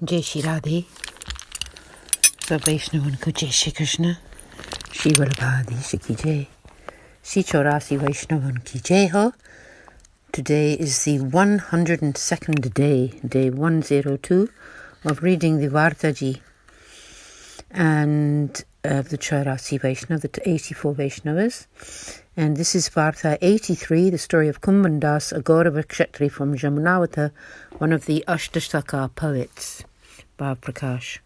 Jai Shri Radhe. So Vaishnav ko Jai Shri Krishna. Shri Vallabhadi Shiki Jai. Si Chaurasi Vaishnavan ki Jai Ho. Today is the 102nd day, day 102 of reading the Vartaji and the Chaurasi Vaishnav, the 84 Vaishnavas. And this is Varta 83, the story of Kumbhan Das, a Gaurava Kshetri from Jamunavata, one of the Ashtashaka poets, Bhav Prakash.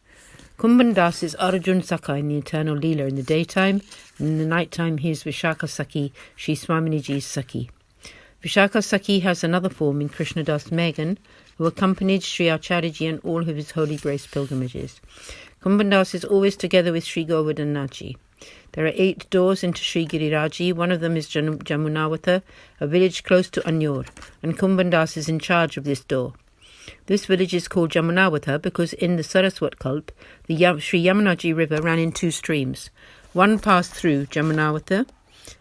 Kumbhan Das is Arjun Saka in the eternal Leela in the daytime, and in the nighttime he is Vishaka Saki, Sri Swaminaji's Saki. Vishaka Saki has another form in Krishna Das Megan, who accompanied Sri Acharyaji on all of his holy grace pilgrimages. Kumbhan Das is always together with Sri Govardhanaji. There are 8 doors into Sri Giriraji. One of them is Jamunavata, a village close to Anyor, and Kumbhan Das is in charge of this door. This village is called Jamunavata because in the Saraswat Kalp, the Sri Yamunaji river ran in 2 streams. One passed through Jamunavata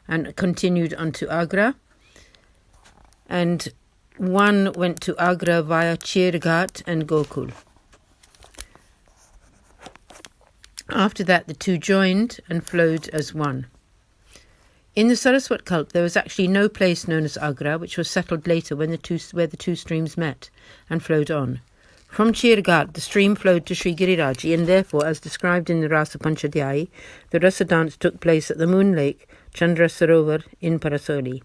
and continued onto Agra, and one went to Agra via Chirghat and Gokul. After that, the 2 joined and flowed as one. In the Saraswat Kalp, there was actually no place known as Agra, which was settled later when where the two streams met and flowed on. From Chirghat, the stream flowed to Sri Giriraji, and therefore, as described in the Rasa Panchadhyayi, the Rasa dance took place at the moon lake Chandra Sarovar in Parasoli.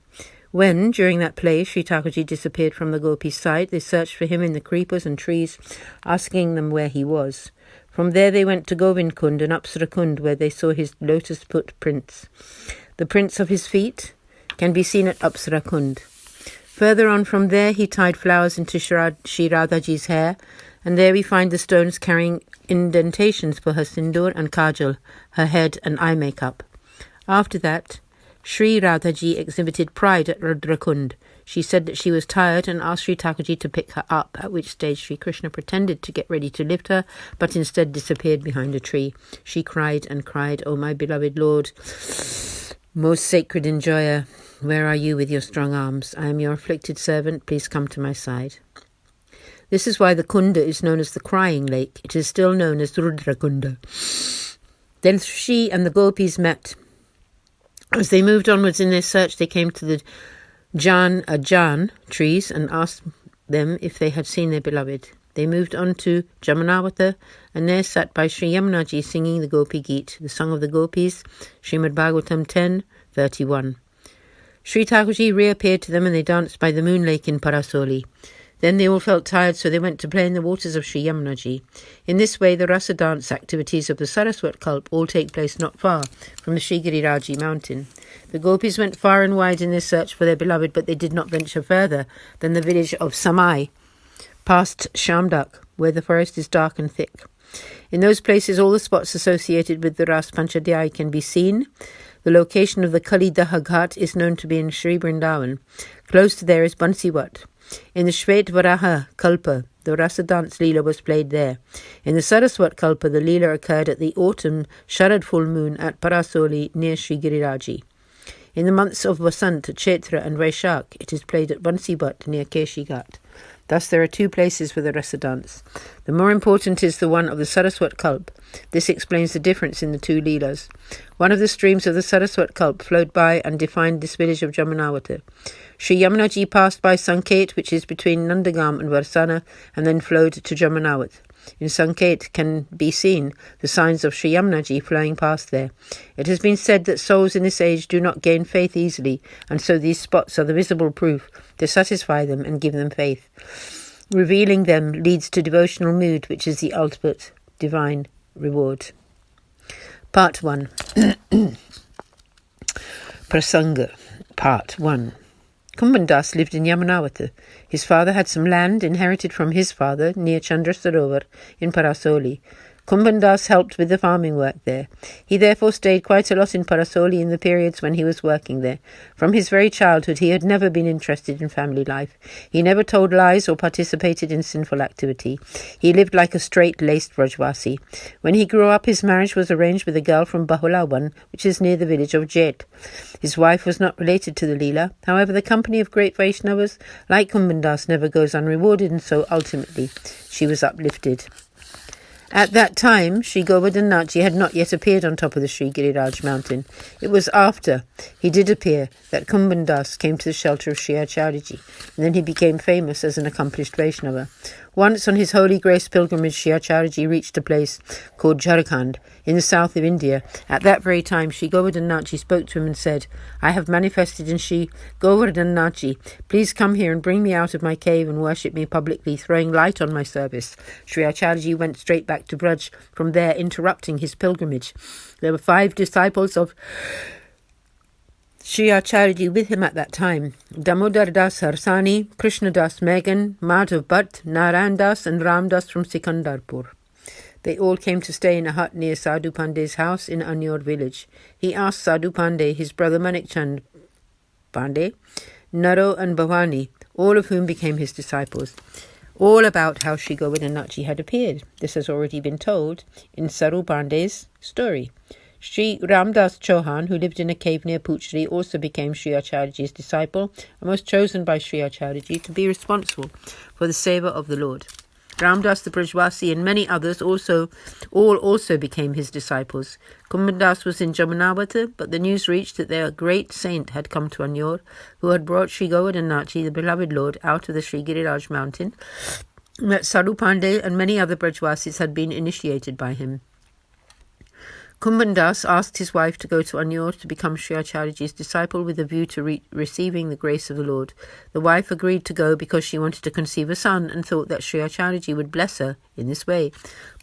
When, during that play, Sri Thakurji disappeared from the gopis' sight, they searched for him in the creepers and trees, asking them where he was. From there they went to Govind Kund and Apsara Kund, where they saw his lotus footprints. The prints of his feet can be seen at Apsara Kund. Further on from there he tied flowers into Shri Radhaji's hair, and there we find the stones carrying indentations for her sindoor and kajal, her head and eye makeup. After that, Sri Radhaji exhibited pride at Rudrakund. She said that she was tired and asked Sri Thakurji to pick her up, at which stage Sri Krishna pretended to get ready to lift her, but instead disappeared behind a tree. She cried and cried, "O my beloved Lord, most sacred enjoyer, where are you with your strong arms? I am your afflicted servant, please come to my side." This is why the Kunda is known as the crying lake. It is still known as Rudrakunda. Then she and the gopis met. As they moved onwards in their search, they came to the Jan trees and asked them if they had seen their beloved. They moved on to Jamunavata and there sat by Sri Yamunaji singing the Gopi Geet, the song of the gopis, Srimad Bhagavatam 10:31. Sri Thakurji reappeared to them and they danced by the moon lake in Parasoli. Then they all felt tired, so they went to play in the waters of Sri Yamunaji. In this way, the rasa dance activities of the Saraswat Kalp all take place not far from the Sri Giriraji mountain. The gopis went far and wide in their search for their beloved, but they did not venture further than the village of Samai, past Shamdak, where the forest is dark and thick. In those places, all the spots associated with the Ras Panchadhyay can be seen. The location of the Kali Daha Ghat is known to be in Sri Vrindavan. Close to there is Bansiwat. In the Shvet Varaha Kalpa, the Rasa dance Leela was played there. In the Saraswat Kalpa, the Leela occurred at the autumn Sharad full moon at Parasoli near Sri Giriraji. In the months of Vasant, Chaitra and Vaishak, it is played at Bansiwat near Keshi Ghat. Thus there are 2 places for the Rasa dance. The more important is the one of the Saraswat Kalp. This explains the difference in the 2 Leelas. One of the streams of the Saraswat Kalp flowed by and defined this village of Jamunavata. Sri Yamunaji passed by Sanket, which is between Nandagam and Varsana, and then flowed to Jamunavat. In Sanket can be seen the signs of Sri Yamunaji flowing past there. It has been said that souls in this age do not gain faith easily, and so these spots are the visible proof to satisfy them and give them faith. Revealing them leads to devotional mood, which is the ultimate divine reward. Part 1. Prasanga. Part 1. Kumbhan Das lived in Yamunavata. His father had some land inherited from his father near Chandra Sarovar in Parasoli. Kumbhan Das helped with the farming work there. He therefore stayed quite a lot in Parasoli in the periods when he was working there. From his very childhood he had never been interested in family life. He never told lies or participated in sinful activity. He lived like a straight-laced Vrajvasi. When he grew up, his marriage was arranged with a girl from Bahulawan, which is near the village of Jet. His wife was not related to the Leela. However, the company of great Vaishnavas like Kumbhan Das never goes unrewarded, and so ultimately she was uplifted. At that time, Sri Govardhanaji had not yet appeared on top of the Sri Giriraj mountain. It was after he did appear that Kumbhan Das came to the shelter of Sri Acharyaji, and then he became famous as an accomplished Vaishnava. Once on his Holy Grace pilgrimage, Sri Acharyaji reached a place called Jharkhand in the south of India. At that very time, Sri Govardhanaji spoke to him and said, "I have manifested in Sri Govardhanaji. Please come here and bring me out of my cave and worship me publicly, throwing light on my service." Sri Acharyaji went straight back to Vraj, from there interrupting his pilgrimage. There were 5 disciples of Sri Acharyaji with him at that time: Damodar Das Harsani, Krishna Das Megan, Madhav Bhatt, Narayan Das and Ram Das from Sikandarpur. They all came to stay in a hut near Sadhu Pandey's house in Anyor village. He asked Sadhu Pandey, his brother Manikchand Pandey, Naro and Bhavani, all of whom became his disciples, all about how Sri Govardhanaji had appeared. This has already been told in Saru Pandey's story. Sri Ramdas Chauhan, who lived in a cave near Puchri, also became Sri Acharyaji's disciple and was chosen by Sri Acharyaji to be responsible for the Seva of the Lord. Ramdas the Brajwasi and many others also became his disciples. Kumbhan Das was in Jamunawata, but the news reached that their great saint had come to Anyor, who had brought Sri Govardhanaji, the beloved Lord, out of the Sri Giriraj mountain, that Saru Pandey and many other Brajwasis had been initiated by him. Kumbhan Das asked his wife to go to Anyor to become Sri Acharyaji's disciple with a view to receiving the grace of the Lord. The wife agreed to go because she wanted to conceive a son and thought that Sri Acharyaji would bless her in this way.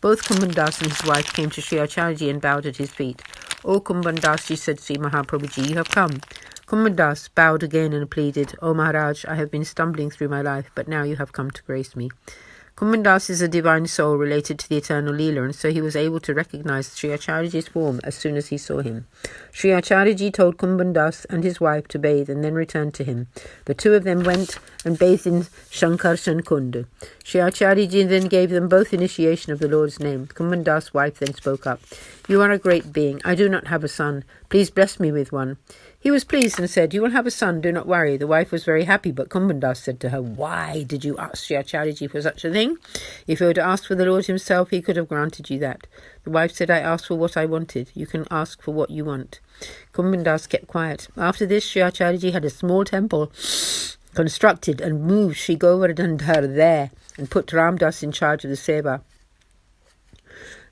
Both Kumbhan Das and his wife came to Sri Acharyaji and bowed at his feet. "O Kumbhan Das," said Sri Mahaprabhuji, "you have come." Kumbhan Das bowed again and pleaded, "O Maharaj, I have been stumbling through my life, but now you have come to grace me." Kumbhan Das is a divine soul related to the eternal Leela, and so he was able to recognize Sri Acharyaji's form as soon as he saw him. Sri Acharyaji told Kumbhan Das and his wife to bathe and then returned to him. The two of them went and bathed in Shankarshan Kund. Sri Acharyaji then gave them both initiation of the Lord's name. Kumbhan Das' wife then spoke up, "You are a great being. I do not have a son. Please bless me with one." He was pleased and said, "You will have a son, do not worry." The wife was very happy, but Kumbhan Das said to her, "Why did you ask Sri Acharyaji for such a thing? If you had asked for the Lord himself, he could have granted you that." The wife said, "I asked for what I wanted. You can ask for what you want." Kumbhan Das kept quiet. After this, Sri Acharyaji had a small temple constructed and moved Sri Govardhana there and put Ramdas in charge of the Seva.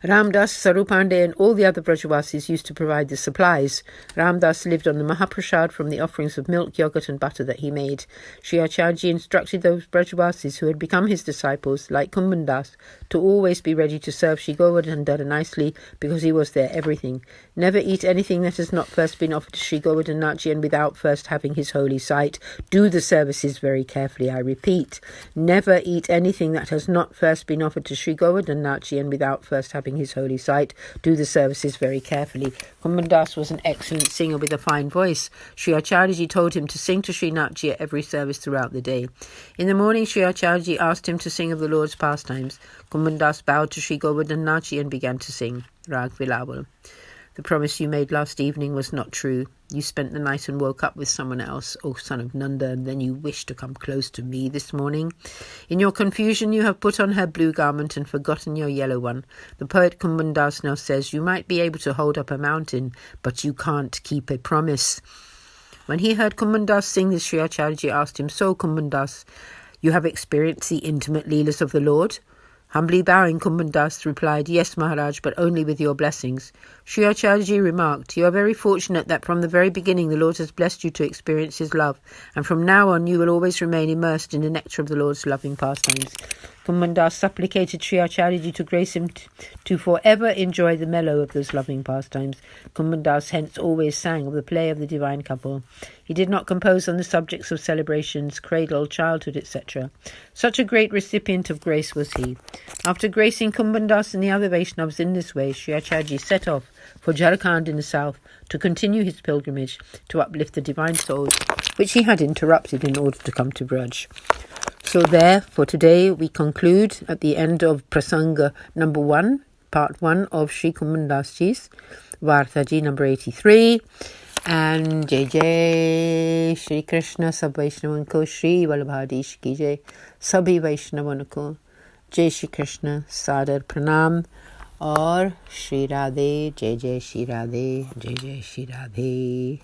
Ramdas, Sarupande and all the other Brajavasis used to provide the supplies. Ramdas lived on the Mahaprasad from the offerings of milk, yogurt and butter that he made. Sri Acharyaji instructed those Brajavasis who had become his disciples, like Kumbhan Das, to always be ready to serve Sri Govardhana nicely because he was their everything. Never eat anything that has not first been offered to Sri Govardhanaji and without first having his holy sight. Do the services very carefully, I repeat. Never eat anything that has not first been offered to Sri Govardhanaji and without first having his holy sight. Do the services very carefully. Kumbhan Das was an excellent singer with a fine voice. Sri Acharyaji told him to sing to Sri Nathji at every service throughout the day. In the morning, Sri Acharyaji asked him to sing of the Lord's pastimes. Kumbhan Das bowed to Sri Govardhanaji and began to sing Rag Vilawal. The promise you made last evening was not true. You spent the night and woke up with someone else, O son of Nanda, and then you wished to come close to me this morning. In your confusion you have put on her blue garment and forgotten your yellow one. The poet Kumbhan Das now says, you might be able to hold up a mountain, but you can't keep a promise. When he heard Kumbhan Das sing this, Sri Acharyaji asked him, so Kumbhan Das, you have experienced the intimate leelas of the Lord? Humbly bowing, Kumbhan Das replied, yes, Maharaj, but only with your blessings. Sri Acharyaji remarked, you are very fortunate that from the very beginning the Lord has blessed you to experience his love, and from now on you will always remain immersed in the nectar of the Lord's loving pastimes. Kumbhan Das supplicated Sri Acharyaji to grace him to forever enjoy the mellow of those loving pastimes. Kumbhan Das hence always sang of the play of the divine couple. He did not compose on the subjects of celebrations, cradle, childhood, etc. Such a great recipient of grace was he. After gracing Kumbhan Das and the other Vaishnavas in this way, Sri Acharyaji set off for Jharkhand in the south to continue his pilgrimage to uplift the divine souls, which he had interrupted in order to come to Vraj. So there, for today, we conclude at the end of Prasanga number 1, part 1 of Sri Kumbhan Dasji's Vartaji number 83. And Jai Jai Shri Krishna Sab Vaishnavan ko Shri Vallabhadish ki Jai Sabhi Vaishnavan ko जय श्री कृष्ण, सादर प्रणाम और श्री राधे, जय जय श्री राधे, जय जय श्री राधे।